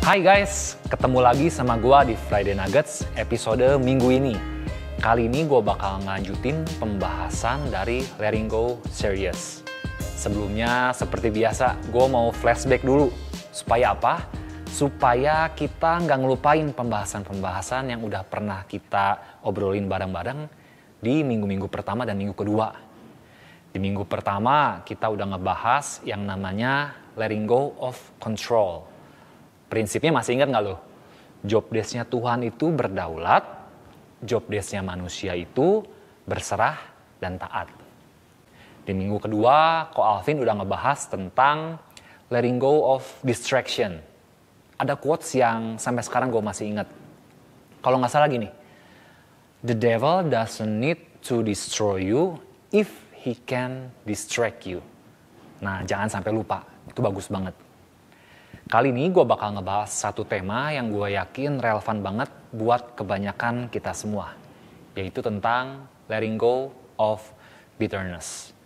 Hai guys, ketemu lagi sama gua di Friday Nuggets episode minggu ini. Kali ini gua bakal ngelanjutin pembahasan dari Letting Go series. Sebelumnya, seperti biasa, gua mau flashback dulu. Supaya apa? Supaya kita nggak ngelupain pembahasan-pembahasan yang udah pernah kita obrolin bareng-bareng di minggu-minggu pertama dan minggu kedua. Di minggu pertama, kita udah ngebahas yang namanya Letting Go of Control. Prinsipnya masih ingat nggak lo? Job desk-nya Tuhan itu berdaulat, job desk-nya manusia itu berserah dan taat. Di minggu kedua, Ko Alvin udah ngebahas tentang letting go of distraction. Ada quotes yang sampai sekarang gue masih ingat. Kalau nggak salah gini, the devil doesn't need to destroy you if he can distract you. Nah, jangan sampai lupa, itu bagus banget. Kali ini gue bakal ngebahas satu tema yang gue yakin relevan banget buat kebanyakan kita semua. Yaitu tentang letting go of bitterness.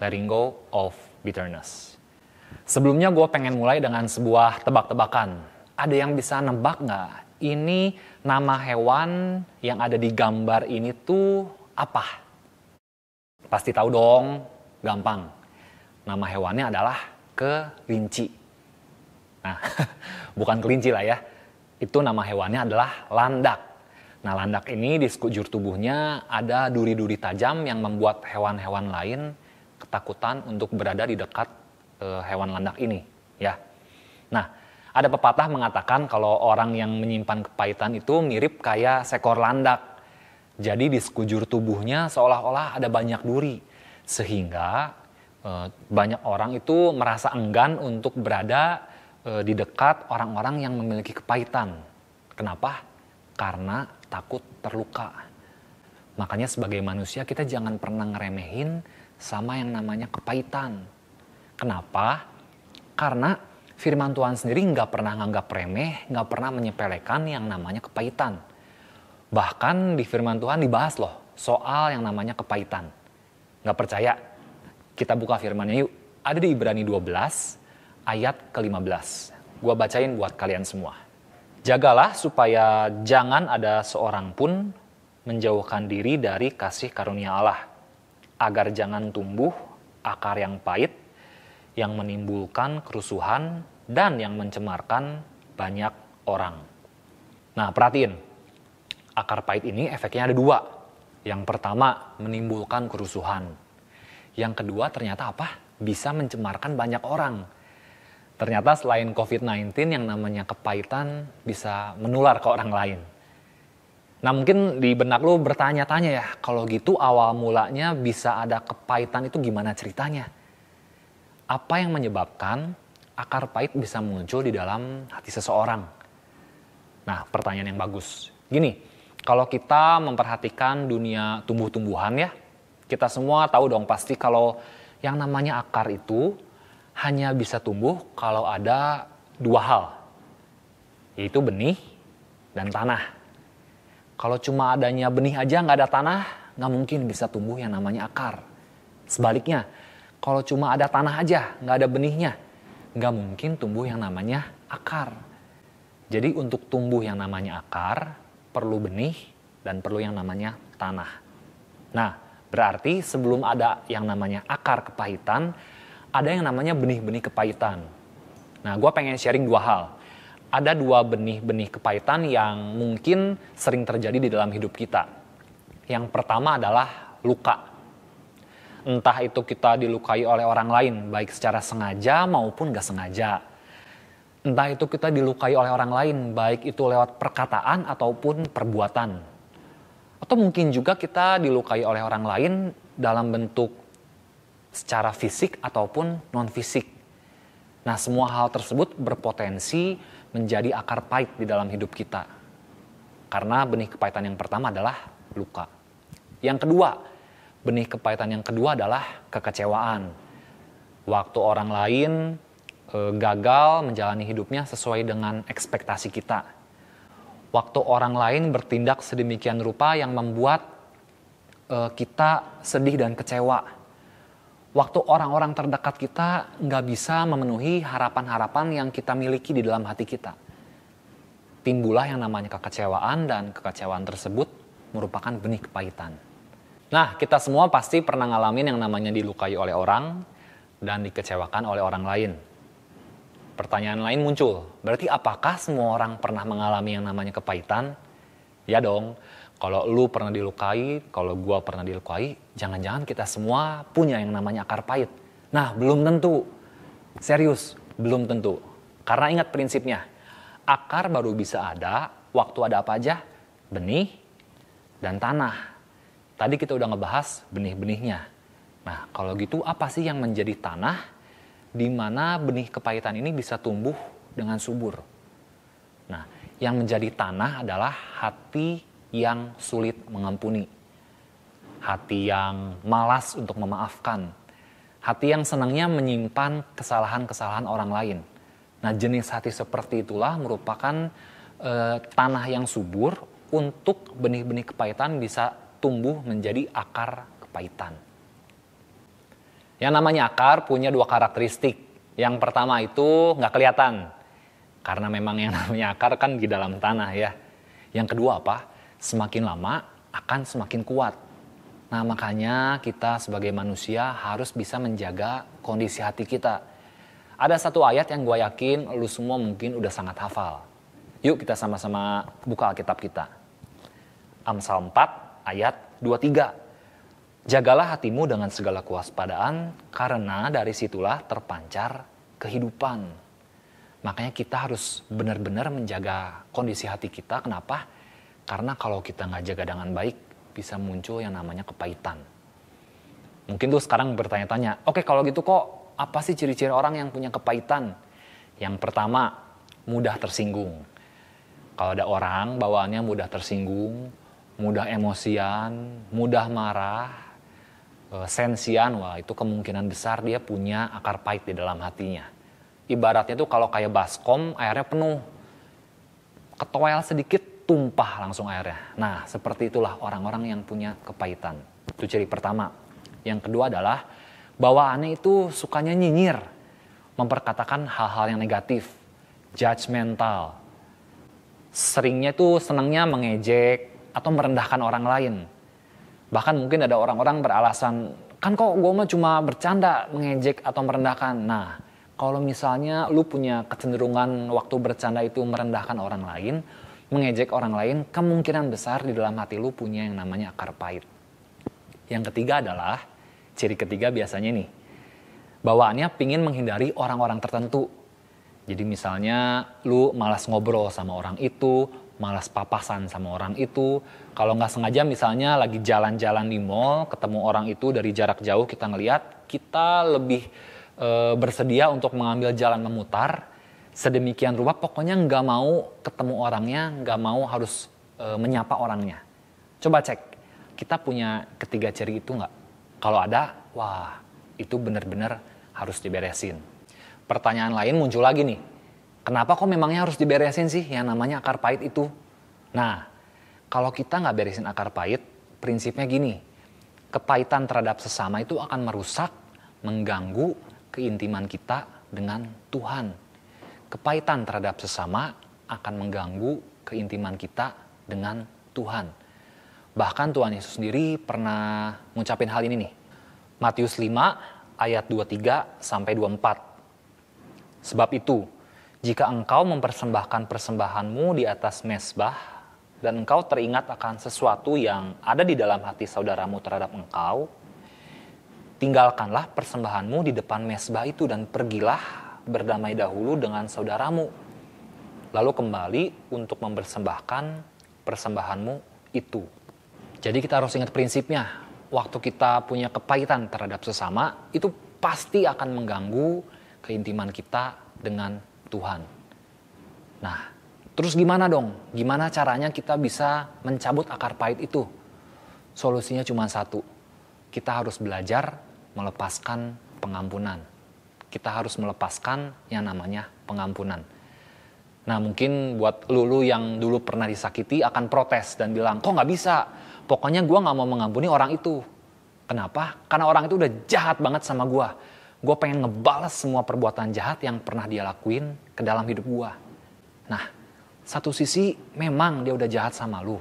Letting go of bitterness. Sebelumnya gue pengen mulai dengan sebuah tebak-tebakan. Ada yang bisa nebak nggak? Ini nama hewan yang ada di gambar ini tuh apa? Pasti tahu dong, gampang. Nama hewannya adalah kelinci. Nah, bukan kelinci lah ya. Itu nama hewannya adalah landak. Nah, landak ini di sekujur tubuhnya ada duri-duri tajam yang membuat hewan-hewan lain ketakutan untuk berada di dekat hewan landak ini, ya. Nah, ada pepatah mengatakan kalau orang yang menyimpan kepahitan itu mirip kayak seekor landak. Jadi di sekujur tubuhnya seolah-olah ada banyak duri. Sehingga banyak orang itu merasa enggan untuk berada di dekat orang-orang yang memiliki kepahitan. Kenapa? Karena takut terluka. Makanya sebagai manusia kita jangan pernah ngeremehin sama yang namanya kepahitan. Kenapa? Karena firman Tuhan sendiri nggak pernah nganggap remeh, nggak pernah menyepelekan yang namanya kepahitan. Bahkan di firman Tuhan dibahas loh soal yang namanya kepahitan. Nggak percaya? Kita buka firmannya yuk. Ada di Ibrani 12 ayat ke-15. Gua bacain buat kalian semua. Jagalah supaya jangan ada seorang pun menjauhkan diri dari kasih karunia Allah, agar jangan tumbuh akar yang pahit, yang menimbulkan kerusuhan dan yang mencemarkan banyak orang. Nah, perhatiin. Akar pahit ini efeknya ada dua. Yang pertama, menimbulkan kerusuhan. Yang kedua, ternyata apa? Bisa mencemarkan banyak orang. Ternyata selain COVID-19 yang namanya kepahitan bisa menular ke orang lain. Nah, mungkin di benak lu bertanya-tanya ya, kalau gitu awal mulanya bisa ada kepahitan itu gimana ceritanya? Apa yang menyebabkan akar pahit bisa muncul di dalam hati seseorang? Nah, pertanyaan yang bagus. Gini, kalau kita memperhatikan dunia tumbuh-tumbuhan ya, kita semua tahu dong pasti kalau yang namanya akar itu hanya bisa tumbuh kalau ada dua hal, yaitu benih dan tanah. Kalau cuma adanya benih aja nggak ada tanah, nggak mungkin bisa tumbuh yang namanya akar. Sebaliknya, kalau cuma ada tanah aja, nggak ada benihnya, nggak mungkin tumbuh yang namanya akar. Jadi untuk tumbuh yang namanya akar, perlu benih dan perlu yang namanya tanah. Nah, berarti sebelum ada yang namanya akar kepahitan, ada yang namanya benih-benih kepahitan. Nah, gue pengen sharing dua hal. Ada dua benih-benih kepahitan yang mungkin sering terjadi di dalam hidup kita. Yang pertama adalah luka. Entah itu kita dilukai oleh orang lain, baik secara sengaja maupun gak sengaja. Entah itu kita dilukai oleh orang lain, baik itu lewat perkataan ataupun perbuatan. Atau mungkin juga kita dilukai oleh orang lain dalam bentuk secara fisik ataupun non-fisik. Nah, semua hal tersebut berpotensi menjadi akar pahit di dalam hidup kita. Karena benih kepahitan yang pertama adalah luka. Yang kedua, benih kepahitan yang kedua adalah kekecewaan. Waktu orang lain gagal menjalani hidupnya sesuai dengan ekspektasi kita. Waktu orang lain bertindak sedemikian rupa yang membuat kita sedih dan kecewa. Waktu orang-orang terdekat kita nggak bisa memenuhi harapan-harapan yang kita miliki di dalam hati kita. timbullah yang namanya kekecewaan, dan kekecewaan tersebut merupakan benih kepahitan. Nah, kita semua pasti pernah ngalamin yang namanya dilukai oleh orang dan dikecewakan oleh orang lain. Pertanyaan lain muncul, berarti apakah semua orang pernah mengalami yang namanya kepahitan? Ya dong, kalau lu pernah dilukai, kalau gua pernah dilukai, jangan-jangan kita semua punya yang namanya akar pahit. Nah, belum tentu. Serius, belum tentu. Karena ingat prinsipnya, akar baru bisa ada waktu ada apa aja? Benih dan tanah. Tadi kita udah ngebahas benih-benihnya. Nah, kalau gitu apa sih yang menjadi tanah di mana benih kepahitan ini bisa tumbuh dengan subur? Nah, yang menjadi tanah adalah hati yang sulit mengampuni. Hati yang malas untuk memaafkan. Hati yang senangnya menyimpan kesalahan-kesalahan orang lain. Nah, jenis hati seperti itulah merupakan tanah yang subur untuk benih-benih kepahitan bisa tumbuh menjadi akar kepahitan. Yang namanya akar punya dua karakteristik. Yang pertama itu nggak kelihatan. Karena memang yang namanya akar kan di dalam tanah ya. Yang kedua apa? Semakin lama akan semakin kuat. Nah, makanya kita sebagai manusia harus bisa menjaga kondisi hati kita. Ada satu ayat yang gue yakin lu semua mungkin udah sangat hafal. Yuk kita sama-sama buka Alkitab kita. Amsal 4 ayat 23. Jagalah hatimu dengan segala kewaspadaan, karena dari situlah terpancar kehidupan. Makanya kita harus benar-benar menjaga kondisi hati kita. Kenapa? Karena kalau kita nggak jaga dengan baik, bisa muncul yang namanya kepahitan. Mungkin tuh sekarang bertanya-tanya, oke kalau gitu kok apa sih ciri-ciri orang yang punya kepahitan? Yang pertama, mudah tersinggung. Kalau ada orang bawaannya mudah tersinggung, mudah emosian, mudah marah, sensian, wah itu kemungkinan besar dia punya akar pahit di dalam hatinya. Ibaratnya tuh kalau kayak baskom, airnya penuh. Ketowel sedikit, tumpah langsung airnya. Nah, seperti itulah orang-orang yang punya kepahitan. Itu ciri pertama. Yang kedua adalah bawaannya itu sukanya nyinyir, memperkatakan hal-hal yang negatif, judgmental. Seringnya tuh senangnya mengejek atau merendahkan orang lain. Bahkan mungkin ada orang-orang beralasan, kan kok gue mah cuma bercanda, mengejek atau merendahkan. Nah, kalau misalnya lu punya kecenderungan waktu bercanda itu merendahkan orang lain, mengejek orang lain, kemungkinan besar di dalam hati lu punya yang namanya akar pahit. Yang ketiga adalah, ciri ketiga biasanya nih, bawaannya pingin menghindari orang-orang tertentu. Jadi misalnya lu malas ngobrol sama orang itu, malas papasan sama orang itu. Kalau nggak sengaja misalnya lagi jalan-jalan di mall, ketemu orang itu dari jarak jauh kita ngelihat, kita lebih bersedia untuk mengambil jalan memutar. Sedemikian rupa pokoknya nggak mau ketemu orangnya, nggak mau harus menyapa orangnya. Coba cek, kita punya ketiga ciri itu nggak? Kalau ada, wah itu benar-benar harus diberesin. Pertanyaan lain muncul lagi nih, kenapa kok memangnya harus diberesin sih yang namanya akar pahit itu? Nah, kalau kita nggak beresin akar pahit, prinsipnya gini, kepahitan terhadap sesama itu akan merusak, mengganggu keintiman kita dengan Tuhan. Kepahitan terhadap sesama akan mengganggu keintiman kita dengan Tuhan. Bahkan Tuhan Yesus sendiri pernah ngucapin hal ini nih. Matius 5 ayat 23 sampai 24. Sebab itu, jika engkau mempersembahkan persembahanmu di atas mezbah dan engkau teringat akan sesuatu yang ada di dalam hati saudaramu terhadap engkau, tinggalkanlah persembahanmu di depan mezbah itu dan pergilah berdamai dahulu dengan saudaramu. Lalu kembali untuk mempersembahkan persembahanmu itu. Jadi kita harus ingat prinsipnya. Waktu kita punya kepahitan terhadap sesama, itu pasti akan mengganggu keintiman kita dengan Tuhan. Nah, terus gimana dong? Gimana caranya kita bisa mencabut akar pahit itu? Solusinya cuma satu. Kita harus belajar melepaskan pengampunan. Kita harus melepaskan yang namanya pengampunan. Nah, mungkin buat lu yang dulu pernah disakiti akan protes dan bilang, kok nggak bisa? Pokoknya gue nggak mau mengampuni orang itu. Kenapa? Karena orang itu udah jahat banget sama gue. Gue pengen ngebalas semua perbuatan jahat yang pernah dia lakuin ke dalam hidup gue. Nah, Satu sisi memang dia udah jahat sama lu.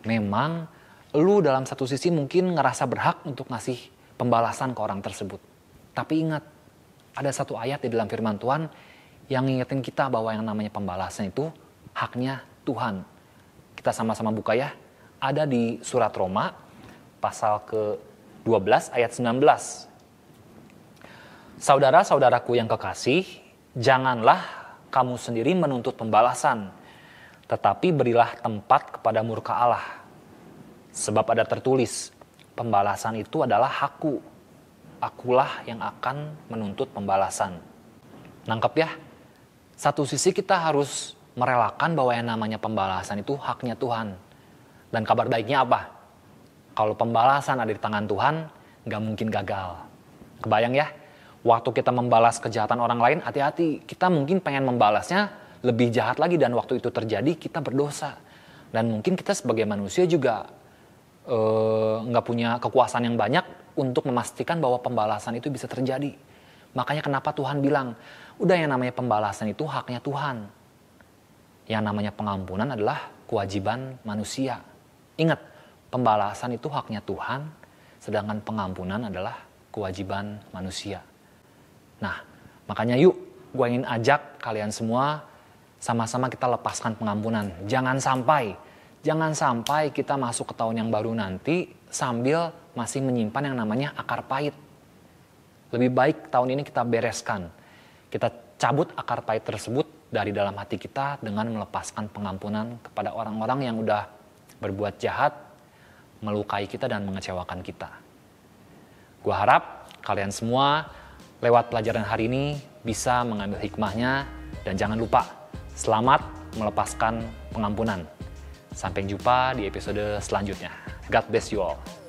Memang lu dalam satu sisi mungkin ngerasa berhak untuk ngasih pembalasan ke orang tersebut. Tapi ingat, ada satu ayat di dalam firman Tuhan yang ngingetin kita bahwa yang namanya pembalasan itu haknya Tuhan. Kita sama-sama buka ya. Ada di surat Roma pasal ke-12 ayat 19. Saudara-saudaraku yang kekasih, janganlah kamu sendiri menuntut pembalasan, tetapi berilah tempat kepada murka Allah. Sebab ada tertulis, pembalasan itu adalah hakku. Akulah yang akan menuntut pembalasan. Nangkep ya? Satu sisi kita harus merelakan bahwa yang namanya pembalasan itu haknya Tuhan. Dan kabar baiknya apa? Kalau pembalasan ada di tangan Tuhan, gak mungkin gagal. Kebayang ya? Waktu kita membalas kejahatan orang lain, hati-hati. Kita mungkin pengen membalasnya lebih jahat lagi, dan waktu itu terjadi kita berdosa. Dan mungkin kita sebagai manusia juga nggak punya kekuasaan yang banyak untuk memastikan bahwa pembalasan itu bisa terjadi. Makanya kenapa Tuhan bilang, udah yang namanya pembalasan itu haknya Tuhan. Yang namanya pengampunan adalah kewajiban manusia. Ingat, pembalasan itu haknya Tuhan, sedangkan pengampunan adalah kewajiban manusia. Nah, makanya yuk, gue ingin ajak kalian semua sama-sama kita lepaskan pengampunan. Jangan sampai kita masuk ke tahun yang baru nanti sambil masih menyimpan yang namanya akar pahit. Lebih baik tahun ini kita bereskan. Kita cabut akar pahit tersebut dari dalam hati kita dengan melepaskan pengampunan kepada orang-orang yang udah berbuat jahat, melukai kita dan mengecewakan kita. Gua harap kalian semua lewat pelajaran hari ini bisa mengambil hikmahnya, dan jangan lupa selamat melepaskan pengampunan. Sampai jumpa di episode selanjutnya. God bless you all.